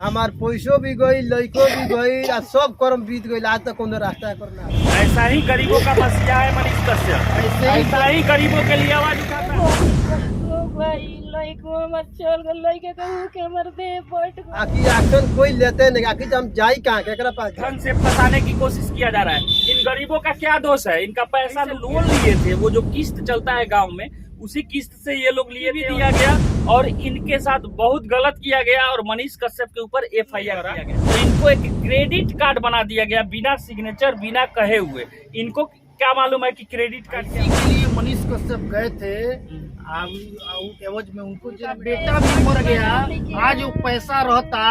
हमार पैसों भी गई, लड़को भी गई, सब कर्म बीत गई। आज तक कोनो रास्ता करना। ऐसा ही गरीबों का मसीहा है मनीष कश्यप। ऐसा ही गरीबों के लिए आवाज उठाता है। आखिर एक्शन कोई लेते नहीं। आखिर हम जाई कहाँ केकरा पास जाई? धन से फंसाने की कोशिश किया जा रहा है। इन गरीबों का क्या दोष है? इनका पैसा लोन लिए थे, वो जो किस्त चलता है गांव में, उसी किस्त से ये लोग लिए भी दिया गया और इनके साथ बहुत गलत किया गया और मनीष कश्यप के ऊपर एफआईआर किया गया। तो इनको एक क्रेडिट कार्ड बना दिया गया बिना सिग्नेचर, बिना कहे हुए। इनको क्या मालूम है कि क्रेडिट कार्ड के लिए मनीष कश्यप गए थे। एवज में उनको बेटा भी मर गया। आज वो पैसा रहता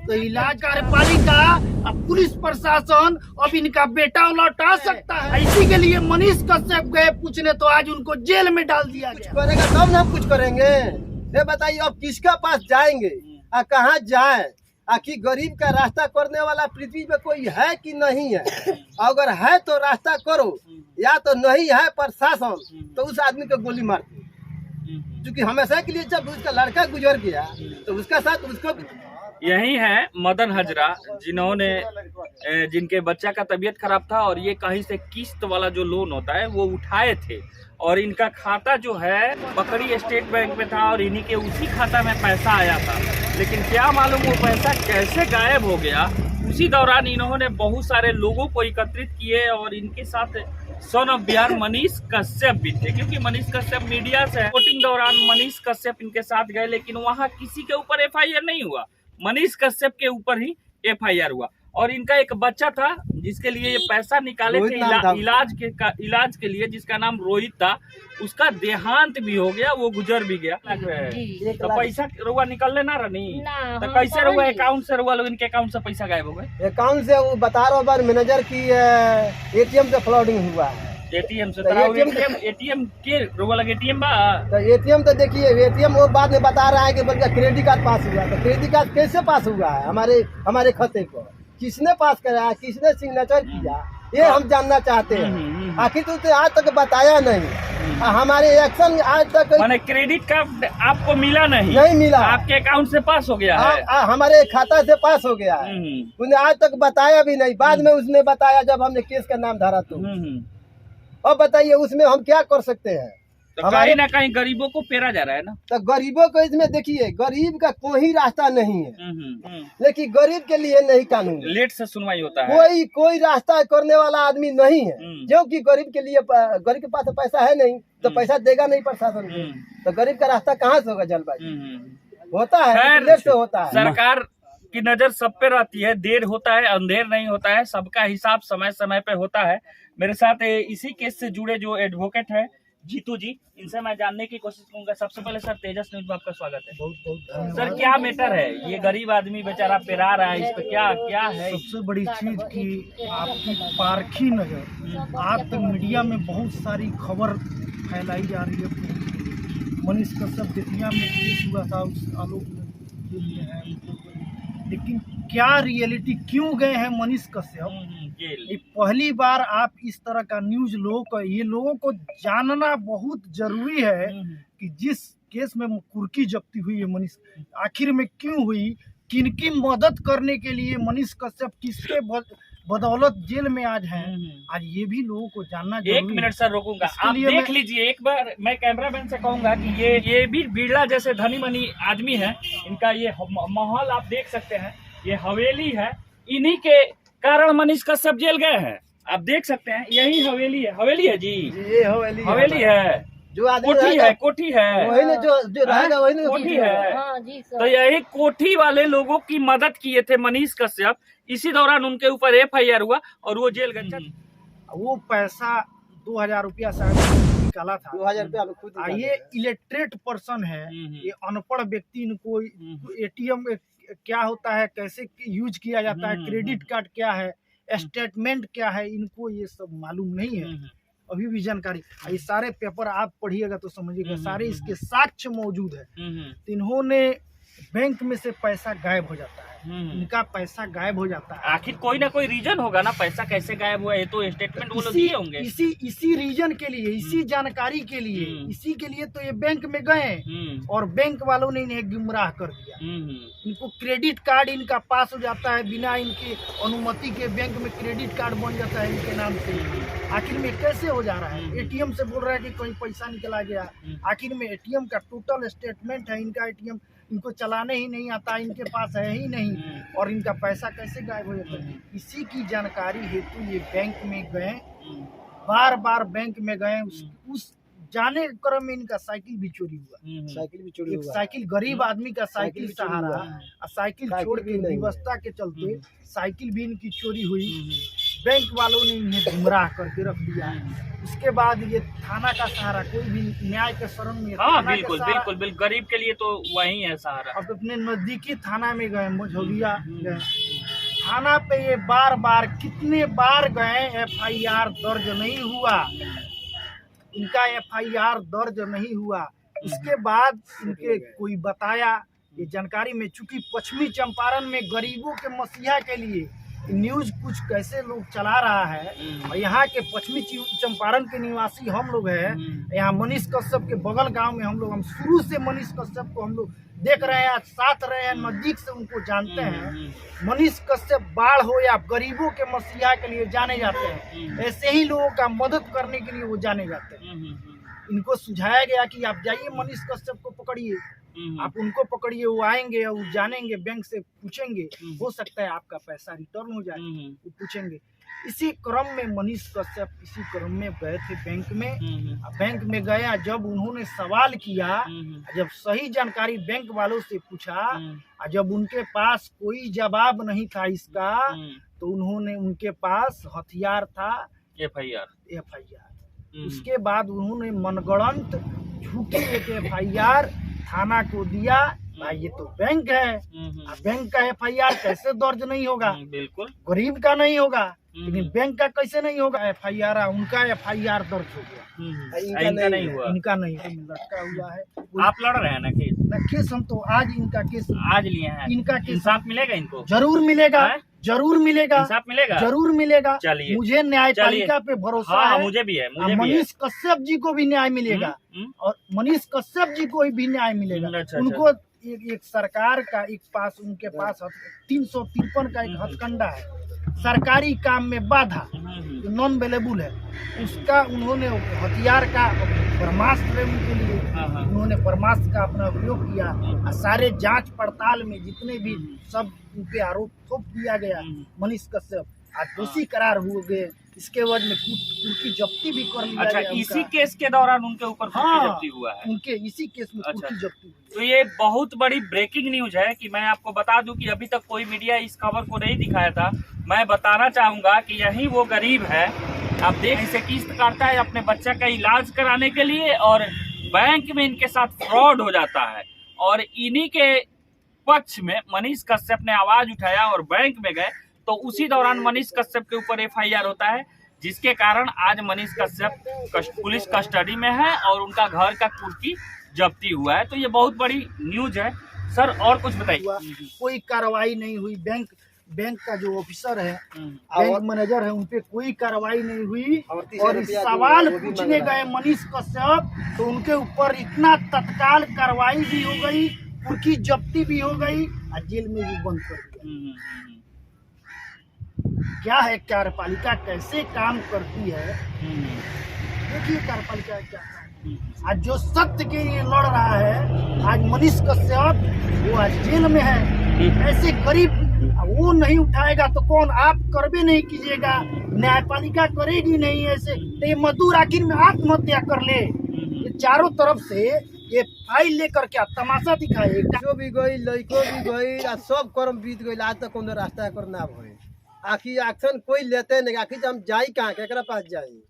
तो इलाज कार्यपालिका अब पुलिस प्रशासन अब इनका बेटा लौटा सकता है। इसी के लिए मनीष कश्यप गए पूछने, तो आज उनको जेल में डाल दिया गया। करेगा तब ना कुछ करेंगे। ये बताइए अब किसका पास जाएंगे और कहाँ जाए? आखिर गरीब का रास्ता करने वाला पृथ्वी पे कोई है कि नहीं है? अगर है तो रास्ता करो, या तो नहीं है प्रशासन तो उस आदमी को गोली मार दो। क्योंकि हमेशा के लिए जब उसका लड़का गुजर गया तो उसका साथ उसको। यही है मदन हजरा, जिनके बच्चा का तबीयत खराब था और ये कहीं से किस्त वाला जो लोन होता है वो उठाए थे और इनका खाता जो है पकड़ी स्टेट बैंक में था और इन्हीं के उसी खाता में पैसा आया था। लेकिन क्या मालूम वो पैसा कैसे गायब हो गया। उसी दौरान इन्होंने बहुत सारे लोगों को एकत्रित किए और इनके साथ सन ऑफ बिहार मनीष कश्यप भी थे, क्योंकि मनीष कश्यप मीडिया से वोटिंग दौरान मनीष कश्यप इनके साथ गए, लेकिन वहां किसी के ऊपर एफआईआर नहीं हुआ। मनीष कश्यप के ऊपर ही एफआईआर हुआ और इनका एक बच्चा था जिसके लिए ये पैसा निकाले थे इलाज के लिए, जिसका नाम रोहित था। उसका देहांत भी हो गया, वो गुजर भी गया। तो पैसा रुआ निकलने ना रही तो कैसे रुआ अकाउंट से रुआ लोग इनके अकाउंट से पैसा गायब हो गए? अकाउंट से वो बता रहा बार मैनेजर की एटीएम से फ्लॉडिंग हुआ है। एटीएम से एटीएम के रुआ लगे एटीएम बा तो एटीएम तो देखिए एटीएम वो बाद में बता रहा है कि बल्कि क्रेडिट कार्ड पास हुआ। तो क्रेडिट कार्ड कैसे पास हुआ है हमारे खाते पर? किसने पास कराया, किसने सिग्नेचर किया, ये हम जानना चाहते हैं। आखिर तो आज तक बताया नहीं। हमारे एक्शन आज तक माने क्रेडिट कार्ड आपको मिला नहीं मिला, आपके अकाउंट से पास हो गया है, हमारे खाता से पास हो गया है। उन्हें आज तक बताया भी नहीं। बाद में उसने बताया जब हमने केस का नाम धरा। तो अब बताइए उसमें हम क्या कर सकते हैं? तो कहीं ना कहीं गरीबों को पेरा जा रहा है ना। तो गरीबों को इसमें देखिए, गरीब का कोई रास्ता नहीं है। लेकिन गरीब के लिए नहीं कानून, लेट से सुनवाई होता है। कोई रास्ता करने वाला आदमी नहीं है, क्योंकि गरीब के लिए गरीब के पास पैसा है नहीं तो पैसा देगा नहीं प्रशासन। तो गरीब का रास्ता कहाँ से होगा? जल्दबाजी होता है, लेट से होता है। सरकार की नजर सब पे रहती है, देर होता है अंधेर नहीं होता है, सबका हिसाब समय समय पे होता है। मेरे साथ इसी केस से जुड़े जो एडवोकेट है जीतू जी, इनसे मैं जानने की कोशिश करूंगा। सबसे पहले सर तेजस न्यूज में आपका स्वागत है। बहुत बहुत सर क्या मैटर है? ये गरीब आदमी बेचारा पेरा रहा है, इस पे क्या है? सबसे बड़ी चीज की आपकी पारखी नजर। आज तक मीडिया में बहुत सारी खबर फैलाई जा रही है। मनीष कश्यप बेतिया में केस हुआ था, उस आलोक में है, लेकिन क्या रियलिटी क्यों गए हैं मनीष कश्यप? ये पहली बार आप इस तरह का न्यूज लोगों को जानना बहुत जरूरी है कि जिस केस में कुर्की जब्ती हुई है मनीष, आखिर में क्यों हुई, किनकी मदद करने के लिए मनीष कश्यप किसके बदौलत जेल में आज हैं, आज ये भी लोगों को जानना जरूरी है। 1 मिनट सर रोकूंगा, आप देख लीजिए एक बार। मैं कैमरामैन से कहूंगा कि ये भी बिरला जैसे धनी मनी आदमी है। इनका ये माहौल आप देख सकते हैं, ये हवेली है। इन्हीं के कारण मनीष कश्यप जेल गए हैं। आप देख सकते हैं, यही हवेली है जी, ये हवेली है, जो कोठी है वही ने जो रहेगा वही ने कोठी है। तो यही कोठी वाले लोगों की मदद किए थे मनीष कश्यप। इसी दौरान उनके ऊपर एफआईआर हुआ और वो जेल गए। वो पैसा 2000 रुपया शायद निकाला था। 2000 रुपया ये इलिटरेट पर्सन है, ये अनपढ़ व्यक्ति, इनको एटीएम क्या होता है, कैसे यूज किया जाता है, क्रेडिट कार्ड क्या है, स्टेटमेंट क्या है, इनको ये सब मालूम नहीं है अभी भी जानकारी। ये सारे पेपर आप पढ़िएगा तो समझिएगा, सारे इसके साक्ष्य मौजूद है। इन्होंने बैंक में से पैसा गायब हो जाता है, इनका पैसा गायब हो जाता है। आखिर कोई ना कोई रीजन होगा ना, पैसा कैसे गायब हुआ है, तो स्टेटमेंट वो लोग दिए होंगे। इसी रीजन के लिए, इसी जानकारी के लिए, इसी के लिए तो ये बैंक में गए और बैंक वालों ने इन्हें गुमराह कर दिया। इनको क्रेडिट कार्ड इनका पास हो जाता है, बिना इनकी अनुमति के बैंक में क्रेडिट कार्ड बन जाता है इनके नाम से। आखिर में कैसे हो जा रहा है? एटीएम से बोल रहा है कि कहीं पैसा निकला गया, आखिर में एटीएम का टोटल स्टेटमेंट है, इनका एटीएम इनको चलाने ही नहीं आता, इनके पास है ही नहीं, और इनका पैसा कैसे गायब हो जाता है? इसी की जानकारी हेतु ये बैंक में गए, बार बार बैंक में गए। उस जाने के क्रम में इनका साइकिल भी चोरी हुआ। साइकिल भी चोरी हुआ। साइकिल गरीब आदमी का साइकिल सहारा, और साइकिल छोड़ के व्यवस्था के चलते साइकिल भी इनकी चोरी हुई। बैंक वालों ने इन्हें गुमराह करके रख दिया। उसके बाद ये थाना का सहारा, कोई भी न्याय के शरण में, हाँ बिल्कुल बिल्कुल बिल्कुल, गरीब के लिए तो वही है सहारा। अब अपने नजदीकी थाना में गए, मझौलिया गए, थाना पे ये बार बार कितने बार गए, एफआईआर दर्ज नहीं हुआ, इनका एफआईआर दर्ज नहीं हुआ। उसके बाद इनके कोई बताया, ये जानकारी में, चूंकि पश्चिमी चंपारण में गरीबों के मसीहा के लिए न्यूज कुछ कैसे लोग चला रहा है, और यहाँ के पश्चिमी चंपारण के निवासी हम लोग हैं, यहाँ मनीष कश्यप के बगल गांव में हम शुरू से मनीष कश्यप को हम लोग देख रहे हैं, साथ रहे हैं, नजदीक से उनको जानते हैं। मनीष कश्यप बाढ़ हो या गरीबों के मसीहा के लिए जाने जाते हैं, ऐसे ही लोगों का मदद करने के लिए वो जाने जाते हैं। इनको सुझाया गया कि आप जाइए मनीष कश्यप को पकड़िए, आप उनको पकड़िए, वो आएंगे और जानेंगे, बैंक से पूछेंगे, हो सकता है आपका पैसा रिटर्न हो जाए, वो पूछेंगे। इसी क्रम में मनीष कश्यप इसी क्रम में गए थे बैंक में। बैंक में गया, जब उन्होंने सवाल किया, जब सही जानकारी बैंक वालों से पूछा, जब उनके पास कोई जवाब नहीं था इसका, तो उन्होंने, उनके पास हथियार था, एफआईआर। उसके बाद उन्होंने मनगढ़ंत झूठी एक एफआईआर थाना को दिया। भाई ये तो बैंक है, बैंक का एफआईआर कैसे दर्ज नहीं होगा? बिल्कुल, गरीब का नहीं होगा, लेकिन बैंक का कैसे नहीं होगा एफआईआर? उनका एफआईआर दर्ज हो गया, इनका नहीं हुआ, इनका नहीं लटका हुआ है। आप लड़ रहे हैं ना केस? केस हम तो आज इनका केस आज लिए हैं। इनका केस इंसाफ मिलेगा इनको? जरूर मिलेगा, जरूर मिलेगा, इंसाफ मिलेगा, जरूर मिलेगा। चलिए, मुझे न्यायपालिका पे भरोसा है। मुझे भी है, मुझे भी है। मनीष कश्यप जी को भी न्याय मिलेगा, और मनीष कश्यप जी को भी न्याय मिलेगा। उनको एक सरकार का एक पास, उनके पास 353 का एक हथकंडा है, सरकारी काम में बाधा, जो नॉन अवेलेबल है, उसका उन्होंने हथियार का ब्रह्मास्त्र उनके लिए, उन्होंने ब्रह्मास्त्र का अपना उपयोग किया। और सारे जांच पड़ताल में जितने भी सब उनके आरोप थोप दिया गया, मनीष कश्यप आज दोषी करार हो गए। इसके वजह में कुर्की जब्ती भी कर लिया गया। इसी केस के दौरान उनके ऊपर कुर्की जब्ती हुआ है, उनके इसी केस में कुर्की जब्ती हुई। तो ये बहुत बड़ी ब्रेकिंग न्यूज है कि मैं आपको बता दूं कि अभी तक कोई मीडिया इस खबर को नहीं दिखाया था। मैं बताना चाहूंगा कि यही वो गरीब है, आप देख, इसे किस्त काटता है अपने बच्चा का इलाज कराने के लिए, और बैंक में इनके साथ फ्रॉड हो जाता है। और इन्हीं के पक्ष में मनीष कश्यप ने आवाज उठाया और बैंक में गए, तो उसी दौरान मनीष कश्यप के ऊपर एफआईआर होता है, जिसके कारण आज मनीष कश्यप पुलिस कस्टडी में है और उनका घर का कुर्की जब्ती हुआ है। तो ये बहुत बड़ी न्यूज है। सर और कुछ बताइए। कोई कार्रवाई नहीं हुई, बैंक का जो ऑफिसर है, बैंक मैनेजर है, उनपे कोई कार्रवाई नहीं हुई। और सवाल पूछने गए मनीष कश्यप, तो उनके ऊपर इतना तत्काल कार्रवाई भी हो गई, कुर्की जब्ती भी हो गई, और जेल में भी बंद कर दिया। क्या है कार्यपालिका कैसे काम करती है, देखिए कार्यपालिका क्या है। आज जो सत्य के लिए लड़ रहा है, आज मनीष कश्यप, वो आज जेल में है। ऐसे गरीब वो नहीं उठाएगा तो कौन? आप करबे नहीं कीजिएगा, न्यायपालिका करेगी नहीं। ऐसे तो ये मजदूर आखिर में आत्महत्या कर ले। ये चारों तरफ से ये फाइल लेकर क्या तमाशा दिखाए। जो भी गई, लड़को भी गई, सब कर्म बीत गई, आज तक कोनो रास्ता कर ना भइल। आखिर एक्शन कोई लेते नहीं, आखिर हम जाई कहाँ, केकरा पास जाई?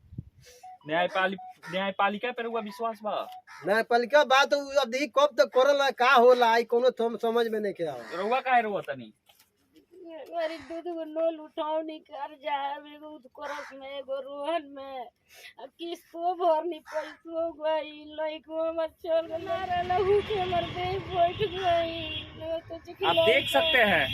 न्यायपालिका पर हुआ विश्वास बा? न्यायपालिका बात अब देखी कब तक करल का होला, आई कोनो समझ में नहीं के आवा। रुआ काहे रुआ तनी? हमारी दूध को लोल उठाओ नहीं कर जाए एगो उत्कर्ष में एगो रोहन में किस्तो भरनी पैसो गई लइको हमर चल गला रहू के हमर दे बैठ गई आप देख सकते हैं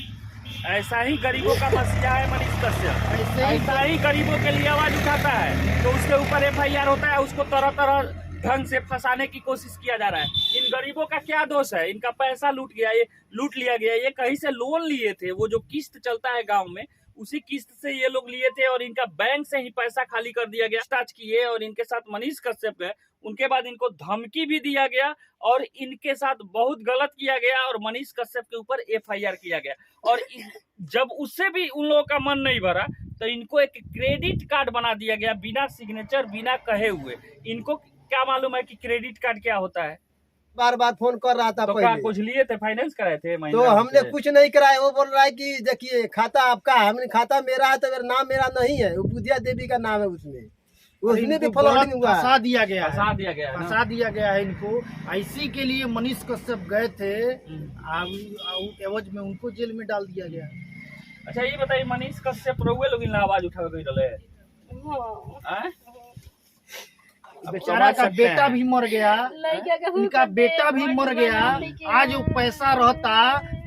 ऐसा ही गरीबों का मसीहा है मनीष कश्यप। ऐसा ही गरीबों के लिए आवाज उठाता है तो उसके ऊपर FIR होता है, उसको तरह तरह ढंग से फंसाने की कोशिश किया जा रहा है। इन गरीबों का क्या दोष है? इनका पैसा लूट लिया गया। ये कहीं से लोन लिए थे, वो जो किस्त चलता है गांव में उसी किस्त से ये लोग लिए थे और इनका बैंक से ही पैसा खाली कर दिया गया। स्टार्च किए और इनके साथ मनीष कश्यप गए, उनके बाद इनको धमकी भी दिया गया और इनके साथ बहुत गलत किया गया और मनीष कश्यप के ऊपर FIR किया गया। और जब उससे भी उन लोगों का मन नहीं भरा तो इनको एक क्रेडिट कार्ड बना दिया गया बिना सिग्नेचर, बिना कहे हुए। इनको क्या मालूम है कि क्रेडिट कार्ड क्या होता है? बार बार फोन कर रहा था तो पहले। क्या कुछ लिए थे, फाइनेंस कराए थे? तो हमने कुछ नहीं कराया। वो बोल रहा है कि देखिए खाता आपका है, हमने खाता मेरा है तो मेरा नाम मेरा नहीं है, वो बुधिया देवी का नाम है उसमें भी फ्रॉडिंग हुआ है। फंसा दिया गया है, फंसा दिया गया है इनको। इसी के लिए मनीष कश्यप गए थे, एवज में उनको जेल में डाल दिया गया। अच्छा ये बताइए, मनीष कश्यप रहुए लोग इन आवाज उठा गई रहे? बेचारा का बेटा भी मर गया, इनका बेटा भी मर गया। आज वो पैसा रहता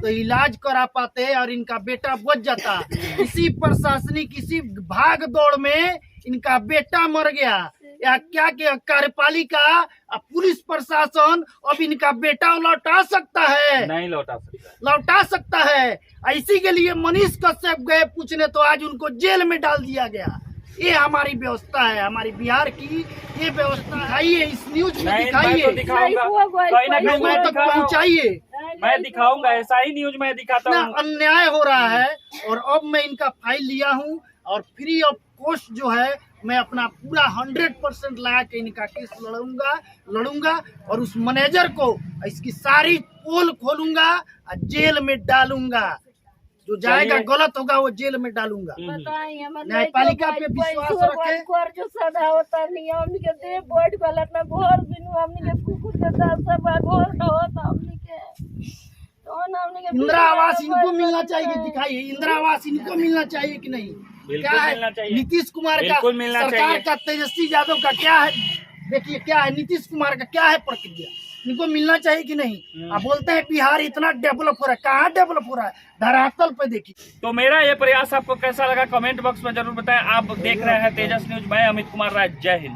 तो इलाज करा पाते और इनका बेटा बच जाता। इसी प्रशासनिक इसी भाग दौड़ में इनका बेटा मर गया। या क्या कार्यपालिका पुलिस प्रशासन अब इनका बेटा लौटा सकता है? नहीं लौटा सकता, लौटा सकता है। इसी के लिए मनीष कश्यप गए पूछने तो आज उनको जेल में डाल दिया गया। ये हमारी व्यवस्था है, हमारी बिहार की ये व्यवस्था दिखाइए, इस न्यूज में दिखाइए, मैं तक पहुँचाइए। मैं दिखाऊंगा, ऐसा ही न्यूज में दिखाता हूँ। अन्याय हो रहा है और अब मैं इनका फाइल लिया हूँ और फ्री ऑफ कॉस्ट जो है मैं अपना पूरा 100% लगा के इनका केस लड़ूंगा और उस मैनेजर को इसकी सारी पोल खोलूंगा और जेल में डालूंगा। जो जाएगा गलत होगा वो जेल में डालूंगा। न्यायपालिका पे विश्वास रखे। जो सदा होता नहीं हमनी के दे बैठ गलत ना घर बिनु हमनी के कुकुर के दास सब घर न होता हमनी के तो ना हमनी के इंदिरा आवास इनको मिलना चाहिए। दिखाइए इंदिरा आवास इनको मिलना चाहिए कि नहीं? क्या है नीतीश कुमार का, सरकार का, तेजस्वी यादव का क्या है? देखिए क्या है नीतीश कुमार का क्या है प्रक्रिया, इनको मिलना चाहिए कि नहीं? आप बोलते हैं बिहार इतना डेवलप हो रहा है, कहाँ डेवलप हो रहा है? धरातल पे देखिए। तो मेरा ये प्रयास आपको कैसा लगा कमेंट बॉक्स में जरूर बताएं। आप देख रहे हैं तेजस न्यूज, मैं अमित कुमार राय। जय हिंद।